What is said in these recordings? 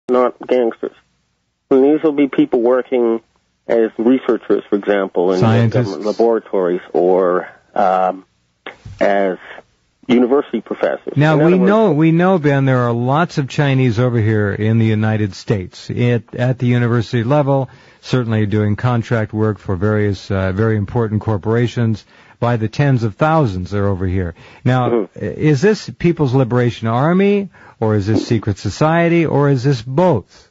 not gangsters. And these will be people working as researchers, for example, in government laboratories, or as university professors. Now, we know, Ben, there are lots of Chinese over here in the United States at the university level, certainly doing contract work for various very important corporations. By the tens of thousands, they're over here. Now, is this People's Liberation Army, or is this secret society, or is this both?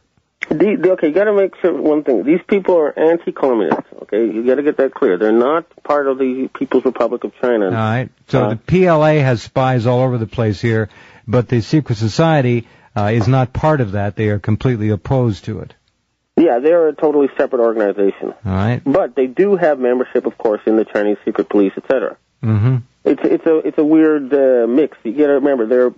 Okay, you got to make sure one thing. These people are anti-communists. Okay, you got to get that clear. They're not part of the People's Republic of China. All right. So the PLA has spies all over the place here, but the secret society is not part of that. They are completely opposed to it. Yeah, they're a totally separate organization. All right. But they do have membership, of course, in the Chinese secret police, etc. Mm-hmm. It's a weird mix. You got to remember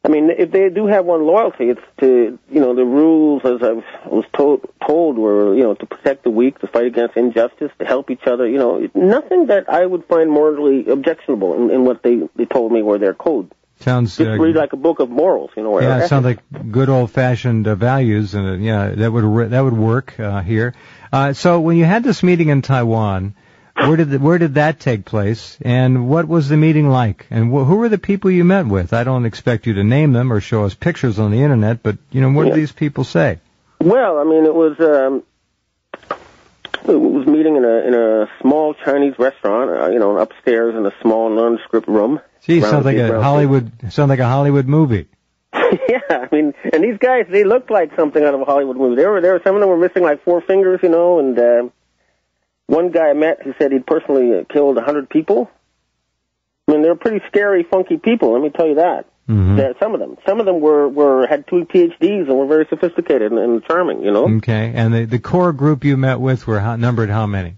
if they do have one loyalty, it's to, the rules, as I was told were, to protect the weak, to fight against injustice, to help each other, nothing that I would find morally objectionable in what they told me were their code. Sounds just read like a book of morals, Yeah, it sounds like good old-fashioned values, and that would work here. So when you had this meeting in Taiwan, where did that take place, and what was the meeting like, and who were the people you met with? I don't expect you to name them or show us pictures on the internet, but what did these people say? Well, it was meeting in a small Chinese restaurant, upstairs in a small nondescript room. Gee, sounds like a Hollywood movie. Yeah, and these guys, they looked like something out of a Hollywood movie. There were some of them were missing like 4 fingers, and one guy I met who said he'd personally killed 100 people. They're pretty scary, funky people. Let me tell you that. Mm-hmm. Some of them had 2 PhDs and were very sophisticated and charming. Okay, and the core group you met with were numbered how many?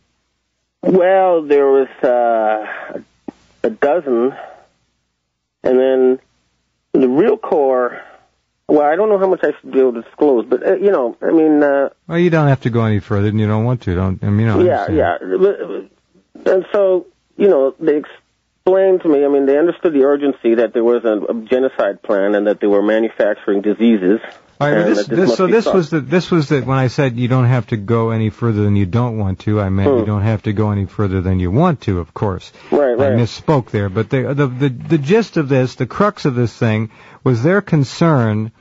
Well, there was a dozen, and then the real core. Well, I don't know how much I should be able to disclose, but well, you don't have to go any further than you don't want to. Yeah. And so, they explained to me. They understood the urgency that there was a genocide plan and that they were manufacturing diseases. All right, this was when I said you don't have to go any further than you don't want to. I meant you don't have to go any further than you want to, of course. Right. I misspoke there, but the gist of this, the crux of this thing, was their concern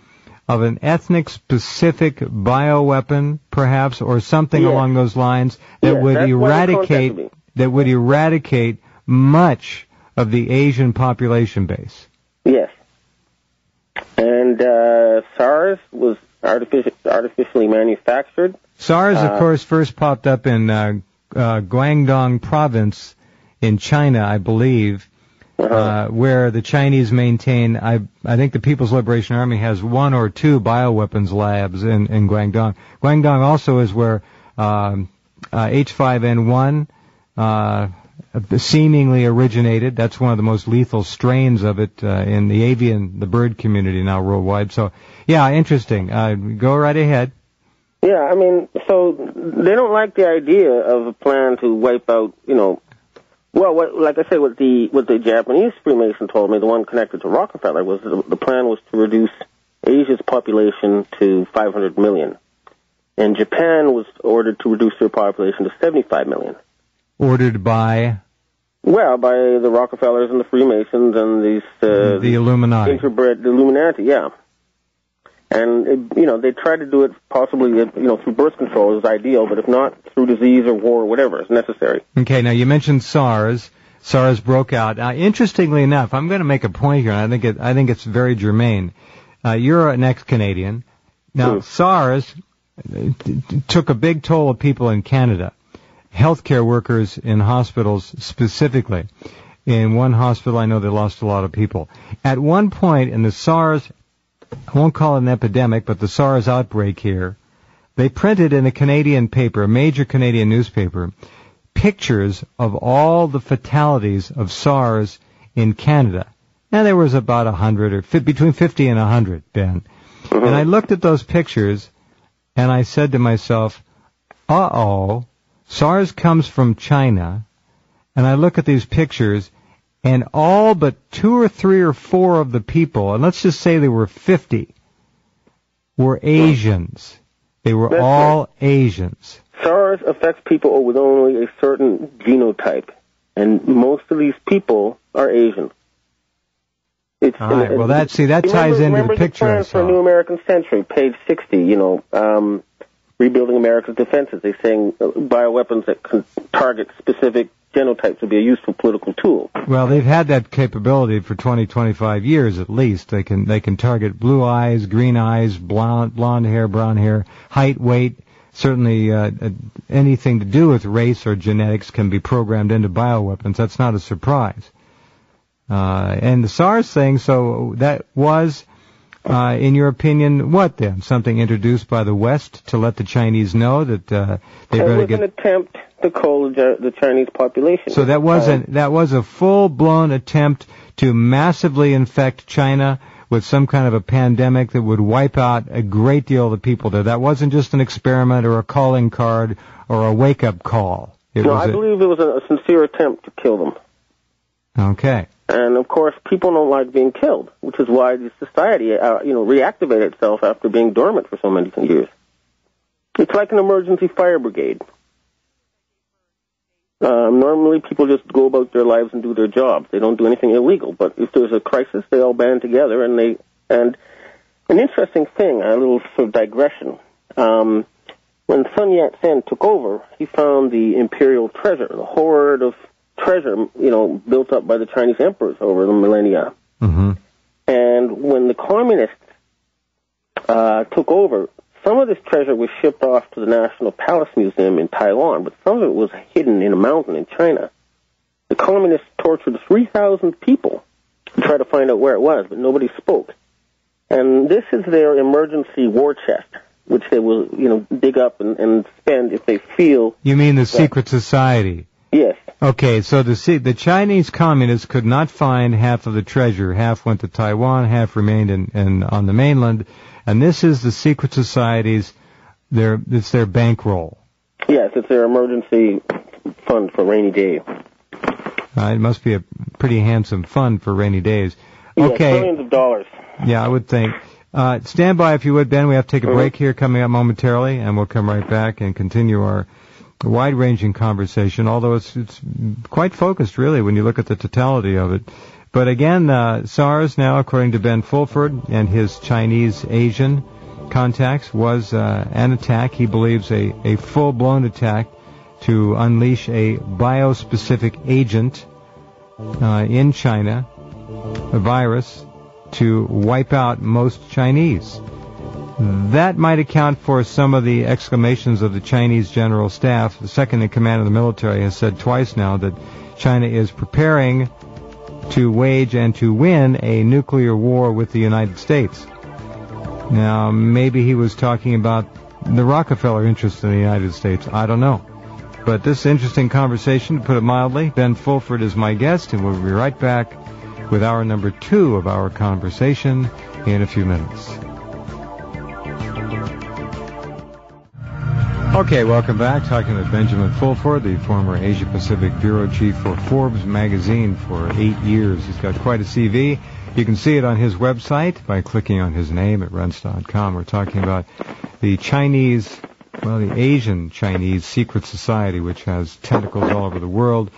of an ethnic-specific bioweapon, perhaps, or something along those lines that would eradicate much of the Asian population base. Yes. And SARS was artificially manufactured. SARS, of course, first popped up in Guangdong province in China, I believe, where the Chinese maintain, I think the People's Liberation Army has 1 or 2 bioweapons labs in Guangdong. Guangdong also is where H5N1 seemingly originated. That's one of the most lethal strains of it in the bird community now worldwide. So, yeah, interesting. Go right ahead. Yeah, so they don't like the idea of a plan to wipe out, well, like I say, what the Japanese Freemason told me, the one connected to Rockefeller, was the plan was to reduce Asia's population to 500 million. And Japan was ordered to reduce their population to 75 million. Ordered by? Well, by the Rockefellers and the Freemasons and these... the Illuminati. The Illuminati, yeah. And, they tried to do it possibly, through birth control is ideal, but if not, through disease or war or whatever is necessary. Okay, now you mentioned SARS. SARS broke out. Now, interestingly enough, I'm going to make a point here, and I think it's very germane. You're an ex-Canadian. Now, SARS took a big toll of people in Canada. Healthcare workers in hospitals specifically. In one hospital, I know they lost a lot of people. At one point in the SARS, I won't call it an epidemic, but the SARS outbreak here, they printed in a Canadian paper, a major Canadian newspaper, pictures of all the fatalities of SARS in Canada. Now, there was about 100, or between 50 and 100, Ben. Mm-hmm. And I looked at those pictures, and I said to myself, SARS comes from China, and I look at these pictures, and all but 2 or 3 or 4 of the people, and let's just say there were 50, were Asians. They were That's all right. Asians. SARS affects people with only a certain genotype, and most of these people are Asian. All right. Well, that ties into the picture I Remember the plan saw. for a new American century, page 60. Rebuilding America's defenses. They're saying bioweapons that can target specific genotypes would be a useful political tool. Well, they've had that capability for 20, 25 years at least. They can target blue eyes, green eyes, blonde hair, brown hair, height, weight. Certainly, anything to do with race or genetics can be programmed into bioweapons. That's not a surprise. And the SARS thing, so that was, in your opinion, what then? Something introduced by the West to let the Chinese know that they're going to get... It was an attempt to cull the Chinese population. So that was a full-blown attempt to massively infect China with some kind of a pandemic that would wipe out a great deal of the people there. That wasn't just an experiment or a calling card or a wake-up call. I believe it was a sincere attempt to kill them. Okay. And, of course, people don't like being killed, which is why the society, reactivated itself after being dormant for so many years. It's like an emergency fire brigade. Normally, people just go about their lives and do their jobs. They don't do anything illegal. But if there's a crisis, they all band together. And an interesting thing, a little sort of digression. When Sun Yat-sen took over, he found the Imperial treasure, the hoard of treasure, built up by the Chinese emperors over the millennia. Mm-hmm. And when the communists took over, some of this treasure was shipped off to the National Palace Museum in Taiwan, but some of it was hidden in a mountain in China. The communists tortured 3,000 people to try to find out where it was, but nobody spoke. And this is their emergency war chest, which they will, dig up and spend if they feel... You mean the secret society? Yes. Okay, so the Chinese communists could not find half of the treasure. Half went to Taiwan, half remained on the mainland. And this is the secret society's, it's their bankroll. Yes, it's their emergency fund for rainy days. It must be a pretty handsome fund for rainy days. Okay. Yeah, millions of dollars. Yeah, I would think. Stand by if you would, Ben. We have to take a break here coming up momentarily, and we'll come right back and continue our wide-ranging conversation, although it's quite focused, really, when you look at the totality of it. But again, SARS now, according to Ben Fulford and his Chinese-Asian contacts, was an attack. He believes a full-blown attack to unleash a biospecific agent in China, a virus, to wipe out most Chinese. That might account for some of the exclamations of the Chinese general staff. The second in command of the military has said twice now that China is preparing to wage and to win a nuclear war with the United States. Now, maybe he was talking about the Rockefeller interest in the United States. I don't know. But this interesting conversation, to put it mildly, Ben Fulford is my guest, and we'll be right back with hour number 2 of our conversation in a few minutes. Okay, welcome back. Talking with Benjamin Fulford, the former Asia-Pacific bureau chief for Forbes magazine for 8 years. He's got quite a CV. You can see it on his website by clicking on his name at Rense.com. We're talking about the the Asian Chinese secret society, which has tentacles all over the world,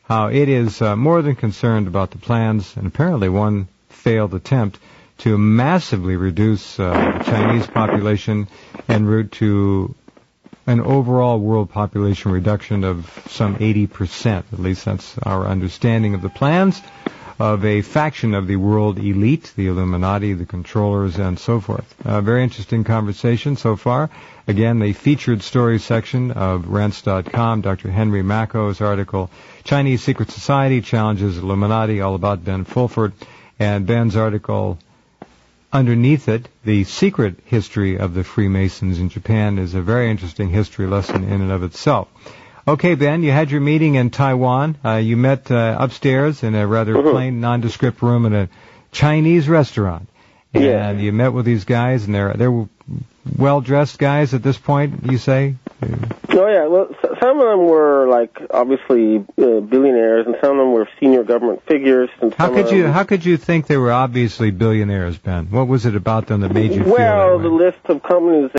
how it is more than concerned about the plans, and apparently one failed attempt, to massively reduce the Chinese population en route to an overall world population reduction of some 80%. At least that's our understanding of the plans of a faction of the world elite, the Illuminati, the controllers, and so forth. Very interesting conversation so far. Again, the featured stories section of Rense.com, Dr. Henry Macko's article, Chinese Secret Society Challenges Illuminati, all about Ben Fulford, and Ben's article underneath it, The Secret History of the Freemasons in Japan, is a very interesting history lesson in and of itself. Okay, Ben, you had your meeting in Taiwan. You met upstairs in a rather plain, nondescript room in a Chinese restaurant. And you met with these guys, and they're well-dressed guys at this point, you say? Oh yeah, well, some of them were like obviously billionaires, and some of them were senior government figures. And how could you think they were obviously billionaires, Ben? What was it about them that made you feel that way? The list of companies